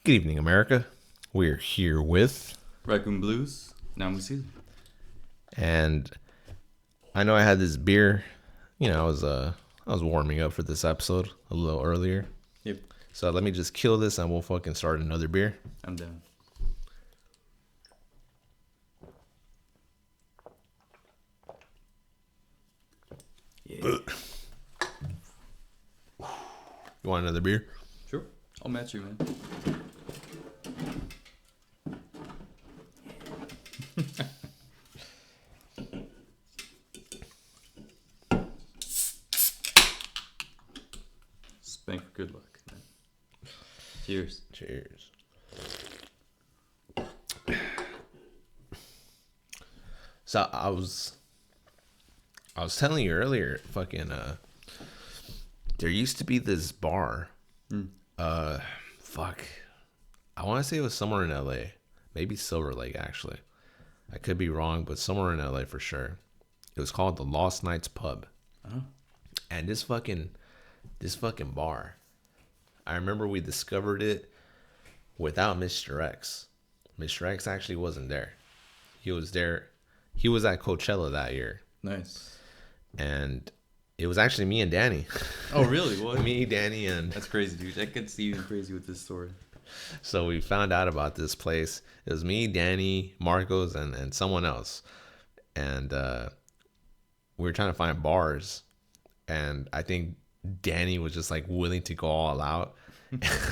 Good evening, America. We're here with, Raccoon Blues. Now we see. and I know I had this beer. I was warming up for this episode a little earlier. Yep, So let me just kill this, and we'll fucking start another beer. I'm down. Yeah. You want another beer? Sure. I'll match you, man. Spank for good luck, man. Cheers. Cheers. So I was telling you earlier, there used to be this bar. Fuck. I want to say it was somewhere in LA. Maybe Silver Lake, actually. I could be wrong, but somewhere in LA for sure. It was called the Lost Nights Pub. Uh-huh. And this fucking bar, I remember we discovered it without Mr. X. Mr. X actually wasn't there. He was there. He was at Coachella that year. Nice. And it was actually me and Danny. Oh, really? What? Me, Danny, and... That's crazy, dude. That gets even crazy with this story. So we found out about this place. It was me, Danny, Marcos, and someone else. And we were trying to find bars. And I think Danny was just like willing to go all out.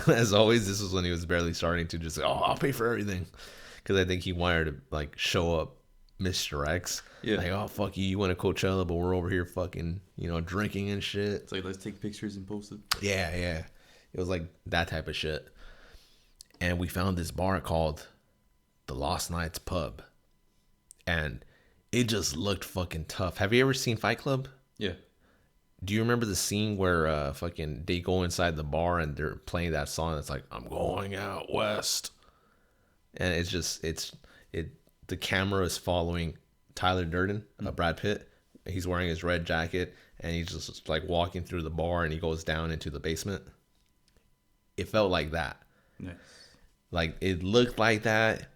As always, this was when he was barely starting to just, I'll pay for everything. Because I think he wanted to like show up Mr. X. Yeah. Like, oh, fuck you. You went to Coachella, but we're over here fucking, drinking and shit. It's like, let's take pictures and post it. Yeah. It was like that type of shit. And we found this bar called the Lost Nights Pub. And it just looked fucking tough. Have you ever seen Fight Club? Yeah. Do you remember the scene where they go inside the bar and they're playing that song that's like, I'm going out west? And the camera is following Tyler Durden, Brad Pitt. He's wearing his red jacket and he's just like walking through the bar and he goes down into the basement. It felt like that. Nice. Like it looked like that.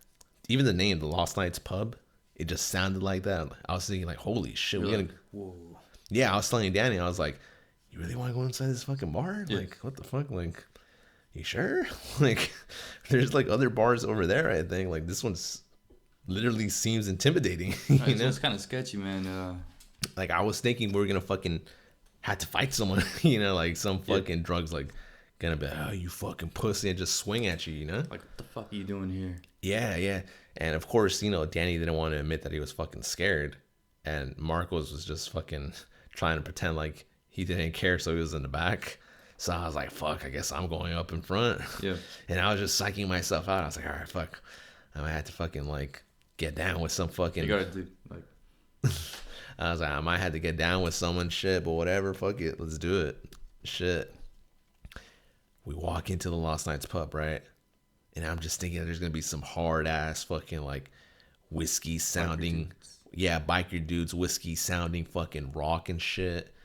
Even the name, the Lost Nights Pub, it just sounded like that. I was thinking like, holy shit, You're we're like, gonna... whoa. Yeah, I was telling Danny, I was like, you really want to go inside this fucking bar? Yeah. Like, what the fuck? Like, you sure? Like, there's like other bars over there, I think. Like, this one's literally seems intimidating. So it's kind of sketchy, man. Like, I was thinking we were going to fucking have to fight someone, like some fucking drugs, like, gonna be, oh, you fucking pussy, and just swing at you, Like, what the fuck are you doing here? Yeah. And of course, Danny didn't want to admit that he was fucking scared. And Marcos was just fucking trying to pretend like he didn't care, so he was in the back. So I was like, fuck, I guess I'm going up in front. Yeah. And I was just psyching myself out. I was like, all right, fuck. I might have to fucking like get down with some fucking... You gotta do, like... I was like, I might have to get down with someone, shit, but whatever, fuck it, let's do it. Shit. We walk into the Lost Nights Pub, right? And I'm just thinking there's gonna be some hard ass fucking like whiskey sounding... Yeah, biker dudes, whiskey sounding fucking rock and shit.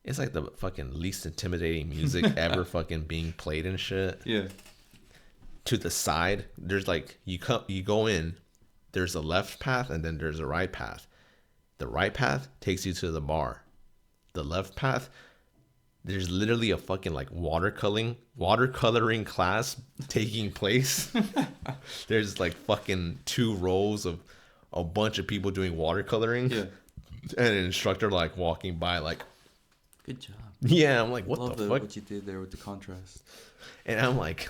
It's like the fucking least intimidating music ever fucking being played and shit. Yeah. To the side, there's like you go in, there's a left path and then there's a right path. The right path takes you to the bar. The left path, there's literally a fucking like watercoloring class taking place. There's like fucking 2 rows of a bunch of people doing watercoloring. Yeah. And an instructor like walking by like, Good job. yeah, I'm like, what Love the fuck? what you did there with the contrast. And I'm like,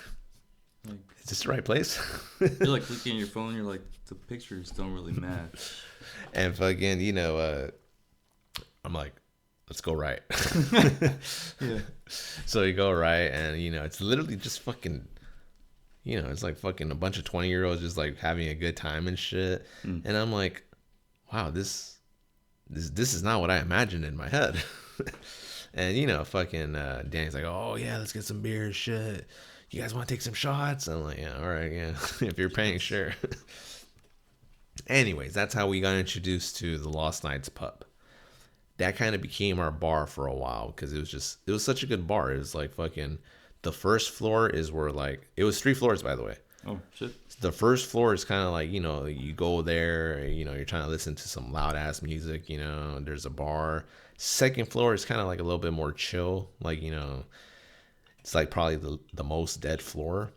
is this the right place? You're like looking at your phone, you're like, the pictures don't really match. And fucking, I'm like, let's go right. Yeah. So we go right, and it's literally just fucking, it's like fucking a bunch of 20-year-olds just like having a good time and shit. And I'm like, wow, this is not what I imagined in my head. And fucking Danny's like, oh yeah, let's get some beer, shit. You guys want to take some shots? I'm like, yeah, all right, yeah. If you're paying, sure. Anyways, that's how we got introduced to the Lost Nights Pub. That kind of became our bar for a while because it was such a good bar. It was like fucking the first floor is where like it was 3 floors, by the way. Oh shit. The first floor is kind of like, you know, you go there, you know, you're trying to listen to some loud ass music, you know, there's a bar. Second floor is kind of like a little bit more chill, like, you know, it's like probably the most dead floor.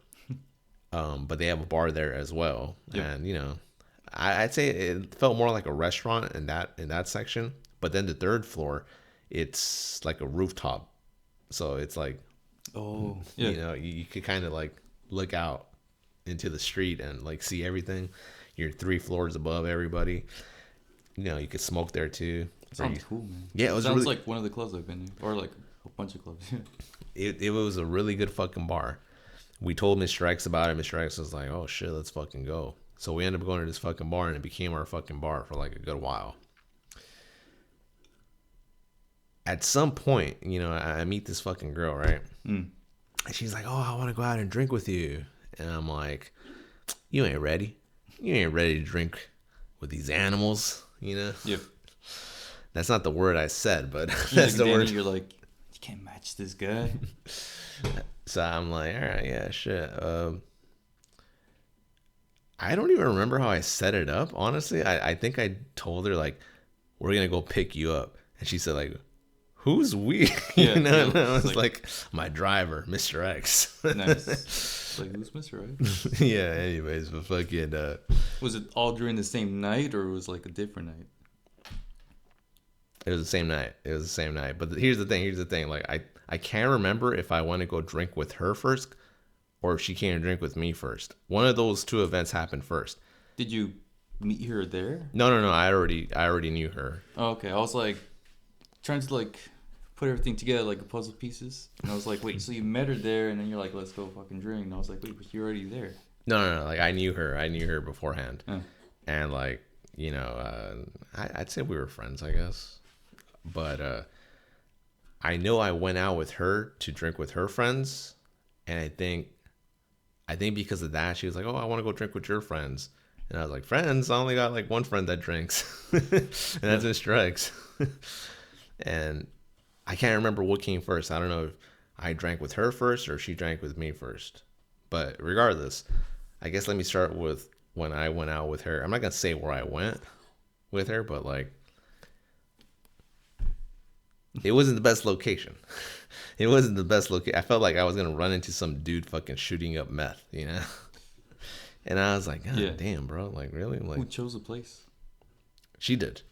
But they have a bar there as well. Yep. And, you know, I'd say it felt more like a restaurant in that section. But then the third floor, it's like a rooftop. So it's like, oh, yeah. You know, you could kind of like look out into the street and like see everything. You're 3 floors above everybody. You know, you could smoke there too. Sounds cool, man. Yeah, it was sounds really, like one of the clubs I've been to, or like a bunch of clubs. it was a really good fucking bar. We told Mr. X about it. Mr. X was like, "Oh shit, let's fucking go." So we ended up going to this fucking bar, and it became our fucking bar for like a good while. At some point, you know, I meet this fucking girl, right? And she's like, "Oh, I want to go out and drink with you." And I'm like, "You ain't ready. You ain't ready to drink with these animals, you know?" Yep. That's not the word I said, but that's the word. You're like, you can't match this guy. So I'm like, all right, yeah, shit. I don't even remember how I set it up, honestly. I think I told her, like, we're going to go pick you up. And she said, like, who's we? Yeah, you know? yeah, And I was like, my driver, Mr. X. Nice. Like, who's Mr. X? Yeah, anyways, but fucking... was it all during the same night, or was it like a different night? It was the same night. But here's the thing. Like, I can't remember if I want to go drink with her first or if she came to drink with me first. One of those two events happened first. Did you meet her there? No. I already knew her. Oh, okay. I was like trying to like put everything together like a puzzle pieces. And I was like, wait, so you met her there and then you're like, let's go fucking drink. And I was like, wait, but you're already there. No. Like, I knew her beforehand. Oh. And like, you know, I'd say we were friends, I guess. But I know I went out with her to drink with her friends, and I think because of that, she was like, "Oh, I want to go drink with your friends," and I was like, "Friends? I only got like one friend that drinks, and that's Mr. X." And I can't remember what came first. I don't know if I drank with her first or she drank with me first. But regardless, I guess let me start with when I went out with her. I'm not gonna say where I went with her, but like, it wasn't the best location. I felt like I was going to run into some dude fucking shooting up meth, you know? And I was like, God damn, bro. Like, really? Like, who chose the place? She did.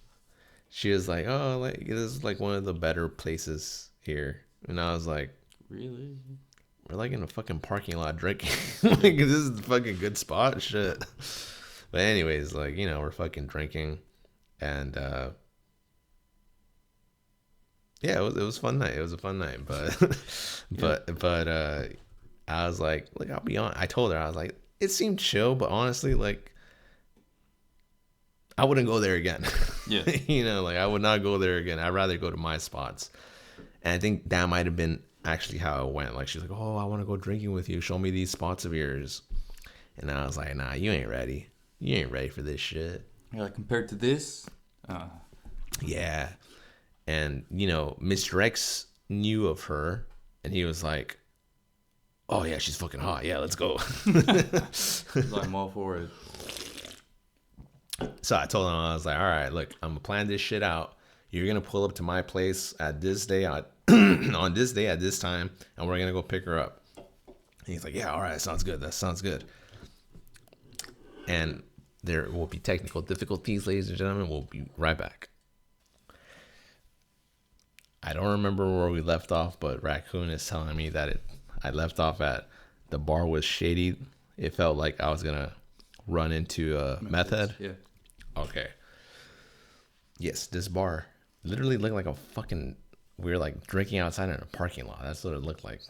She was like, oh, like, this is like one of the better places here. And I was like, really? We're like in a fucking parking lot drinking. Like, this is the fucking good spot? Shit. But anyways, like, you know, we're fucking drinking. And, yeah, it was a fun night. It was a fun night, but I was like, look, I'll be on. I told her, I was like, it seemed chill, but honestly, like, I wouldn't go there again. Yeah, you know, like, I would not go there again. I'd rather go to my spots. And I think that might have been actually how it went. Like, she's like, oh, I want to go drinking with you. Show me these spots of yours. And I was like, nah, you ain't ready. You ain't ready for this shit. Yeah, like, compared to this, yeah. And, you know, Mr. X knew of her, and he was like, oh, yeah, she's fucking hot. Yeah, let's go. I'm all for it. So I told him, I was like, all right, look, I'm going to plan this shit out. You're going to pull up to my place at this day, on this day at this time, and we're going to go pick her up. And he's like, yeah, all right, sounds good. That sounds good. And there will be technical difficulties, ladies and gentlemen. We'll be right back. I don't remember where we left off, but Raccoon is telling me that I left off at the bar was shady. It felt like I was going to run into a meth head. Yeah. Okay. Yes, this bar literally looked like a fucking... We were like drinking outside in a parking lot. That's what it looked like.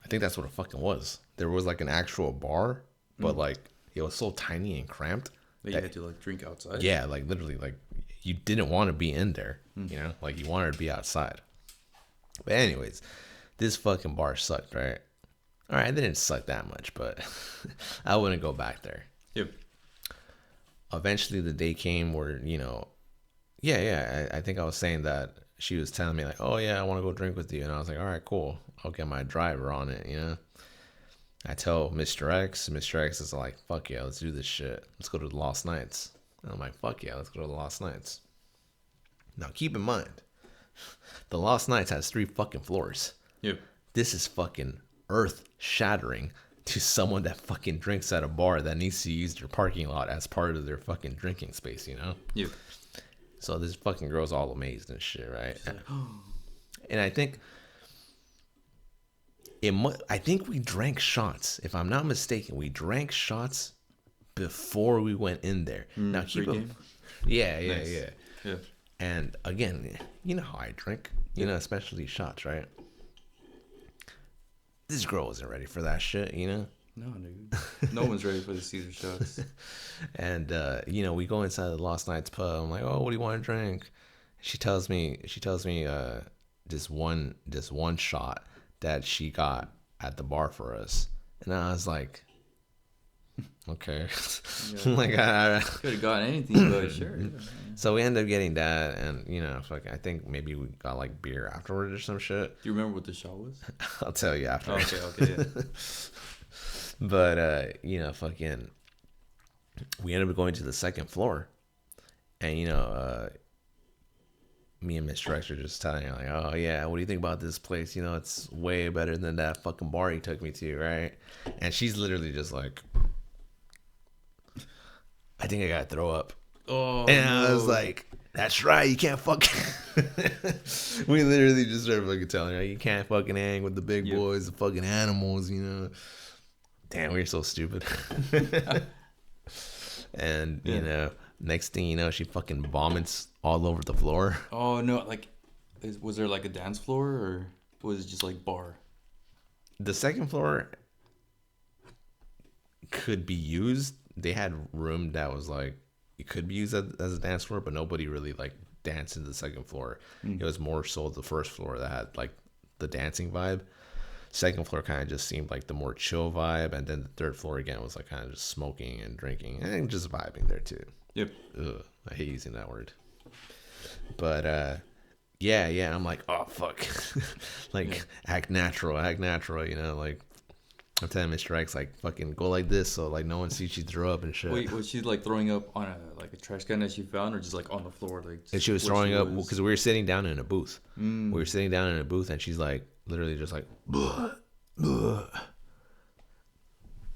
I think that's what it fucking was. There was like an actual bar, but like it was so tiny and cramped. But you had to like drink outside? Yeah, like literally like... You didn't want to be in there, you know? Like, you wanted to be outside. But anyways, this fucking bar sucked, right? All right, it didn't suck that much, but I wouldn't go back there. Yep. Eventually, the day came where, you know... Yeah, I think I was saying that she was telling me like, oh yeah, I want to go drink with you, and I was like, all right, cool, I'll get my driver on it, you know. I tell Mr. X. Mr. X is like, fuck yeah, let's do this shit. Let's go to the Lost Nights. And I'm like, fuck yeah, let's go to the Lost Nights. Now keep in mind, the Lost Nights has 3 fucking floors. Yep. This is fucking earth shattering to someone that fucking drinks at a bar that needs to use their parking lot as part of their fucking drinking space, you know? Yep. So this fucking girl's all amazed and shit, right? And I think I think we drank shots. If I'm not mistaken, we drank shots before we went in there. Now keep them. Yeah. Yeah. And again, you know how I drink, you know, especially shots, right? This girl wasn't ready for that shit, you know? No, dude. No one's ready for the Caesar shots. And you know, we go inside the Lost Nights pub. I'm like, oh, what do you want to drink? She tells me this one shot that she got at the bar for us. And I was like, okay. Yeah. Like could have gotten anything, but sure. Yeah. So we ended up getting that, and you know, I think maybe we got like beer afterwards or some shit. Do you remember what the shot was? I'll tell you after. Okay, yeah. But you know, fucking, we ended up going to the second floor, and you know, me and Mr. X are just telling her like, oh yeah, what do you think about this place? You know, it's way better than that fucking bar you took me to, right? And she's literally just like, I think I gotta throw up. Oh, and no. I was like, that's right, you can't fucking. We literally just started fucking telling her, you can't fucking hang with the big boys, the fucking animals, you know. Damn, we're so stupid. And you know, next thing you know, she fucking vomits all over the floor. Oh no! Like, was there like a dance floor, or was it just like bar? The second floor could be used. They had room that was like, it could be used as a dance floor, but nobody really like danced in the second floor. It was more so the first floor that had like the dancing vibe. Second floor kind of just seemed like the more chill vibe, and then the third floor again was like kind of just smoking and drinking and just vibing there too. Yep. Ugh, I hate using that word. But yeah, I'm like, oh fuck. Like act natural, you know, like I'm telling Mr. X like fucking go like this so like no one sees you throw up and shit. Wait, was she like throwing up on a trash can that she found, or just like on the floor? Like, and she was throwing up because we were sitting down in a booth. We were sitting down in a booth, and she's like literally just like, bleh, bleh.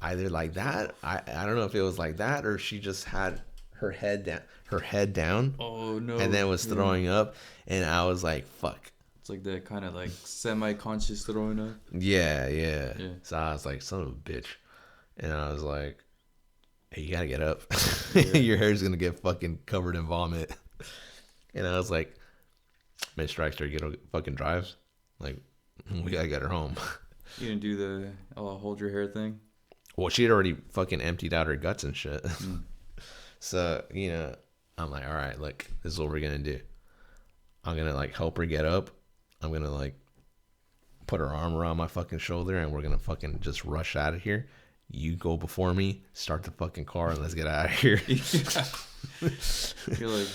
Either like that. I don't know if it was like that or she just had her head down. Oh no! And then was throwing up, and I was like, fuck. It's like that kind of like semi-conscious throwing up. Yeah. So I was like, son of a bitch. And I was like, hey, you gotta get up. Your hair's gonna get fucking covered in vomit. And I was like, Mr. Extra, get a fucking drive. Like, we gotta get her home. You didn't do the hold your hair thing? Well, she had already fucking emptied out her guts and shit. So, you know, I'm like, all right, look, this is what we're gonna do. I'm gonna like help her get up. I'm gonna like put her arm around my fucking shoulder, and we're gonna fucking just rush out of here. You go before me, start the fucking car, and let's get out of here. You're like,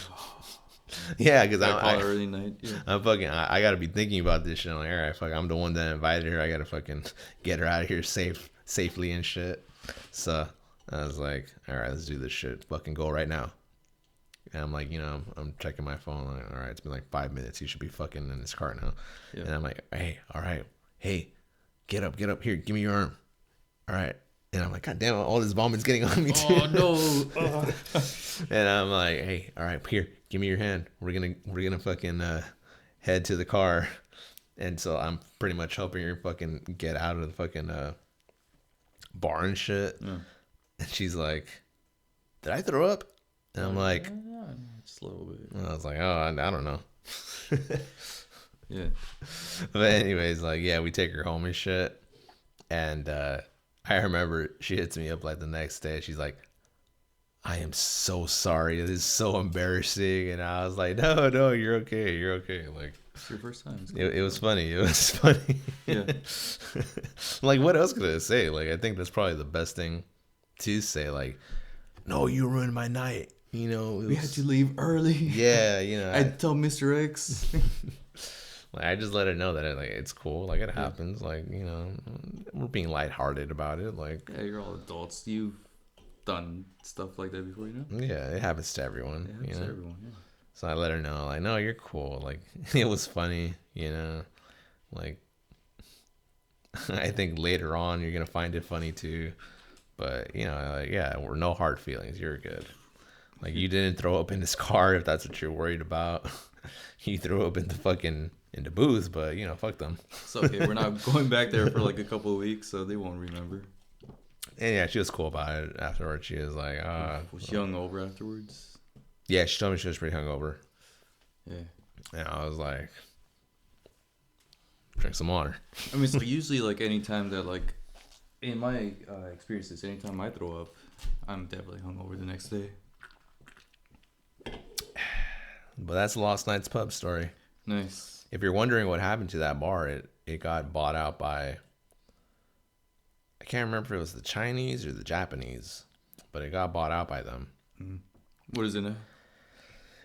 yeah, because I'm early night. Yeah. I gotta be thinking about this shit. I'm like, all right, fuck, I'm the one that invited her. I gotta fucking get her out of here safely and shit. So I was like, all right, let's do this shit. Fucking go right now. And I'm like, you know, I'm checking my phone. Like, all right, it's been like 5 minutes. You should be fucking in this car now. Yeah. And I'm like, hey, all right. Hey, get up here. Give me your arm. All right. And I'm like, God damn, all this vomit's getting on me too. Oh no. And I'm like, hey, all right, here, give me your hand. We're gonna fucking head to the car. And so I'm pretty much helping her fucking get out of the fucking bar and shit. Yeah. And she's like, did I throw up? And I'm like, just a little bit. I was like, oh, I don't know. Yeah. But anyways, like, yeah, we take her home and shit. And I remember she hits me up like the next day. She's like, I am so sorry. This is so embarrassing. And I was like, no, you're okay. Like, it's your first time. It was funny. Yeah. Like, what else could I say? Like, I think that's probably the best thing to say. Like, no, you ruined my night. You know, we had to leave early. Yeah, you know. I'd tell Mr. X. Like I just let her know that it's cool. Like it happens. Like we're being lighthearted about it. Like Yeah, you're all adults. You've done stuff like that before, you know? yeah, it happens to everyone. It happens to everyone, yeah. So I let her know, like, no, you're cool. Like it was funny, Like I think later on you're gonna find it funny too. But like, yeah, we're no hard feelings. You're good. Like you didn't throw up in his car if that's what you're worried about. You threw up in the booth, but fuck them. It's okay. We're not going back there for like a couple of weeks, so they won't remember. And yeah, she was cool about it afterwards. She was like, was she hungover afterwards? Yeah, she told me she was pretty hungover. Yeah. And I was like, drink some water. I mean, so usually like anytime that like, in my experiences, anytime I throw up, I'm definitely hungover the next day. But that's Lost Nights Pub story. Nice. If you're wondering what happened to that bar, it got bought out by, I can't remember if it was the Chinese or the Japanese, but it got bought out by them. Mm-hmm. What is it now?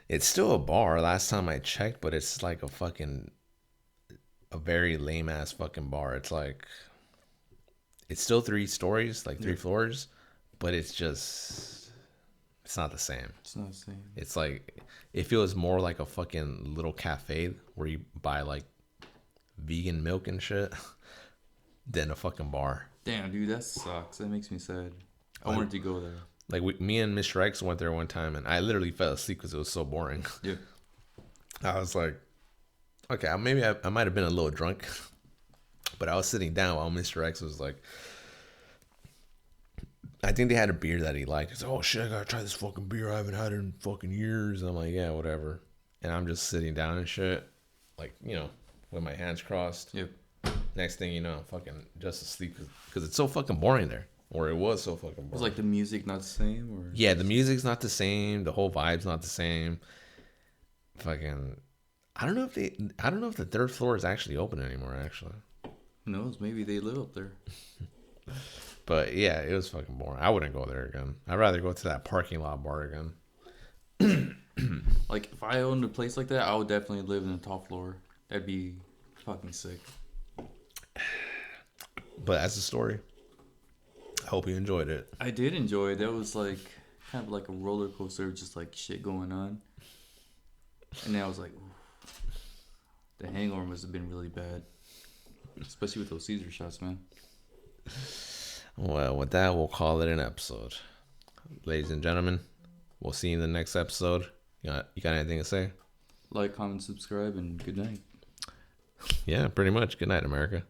It's still a bar last time I checked, but it's like a very lame ass fucking bar. It's like, it's still 3 stories, like 3 floors, but it's not the same. It's not the same. It's like, it feels more like a fucking little cafe where you buy like vegan milk and shit than a fucking bar. Damn, dude, that sucks. That makes me sad. I wanted to go there. Like me and Mr. X went there one time, and I literally fell asleep because it was so boring. Yeah. I was like, okay, maybe I might have been a little drunk, but I was sitting down while Mr. X was like, I think they had a beer that he liked. He's like, oh shit, I gotta try this fucking beer. I haven't had it in fucking years. And I'm like, yeah, whatever. And I'm just sitting down and shit, like, with my hands crossed. Yep. Next thing you know, I'm fucking just asleep because it's so fucking boring there. Or it was so fucking boring. Was like the music not the same? Or yeah, the music's not the same. The whole vibe's not the same. Fucking, I don't know if the 3rd floor is actually open anymore. Actually, who knows? Maybe they live up there. But yeah, it was fucking boring. I wouldn't go there again. I'd rather go to that parking lot bar again. Like if I owned a place like that, I would definitely live in the top floor. That'd be fucking sick. But that's the story. I hope you enjoyed it. I did enjoy it. That was like kind of like a roller coaster, just like shit going on. And then I was like, ooh, the hangover must have been really bad, especially with those Caesar shots, man. Well, with that, we'll call it an episode. Ladies and gentlemen, we'll see you in the next episode. You got anything to say? Like, comment, subscribe, and good night. Yeah, pretty much. Good night, America.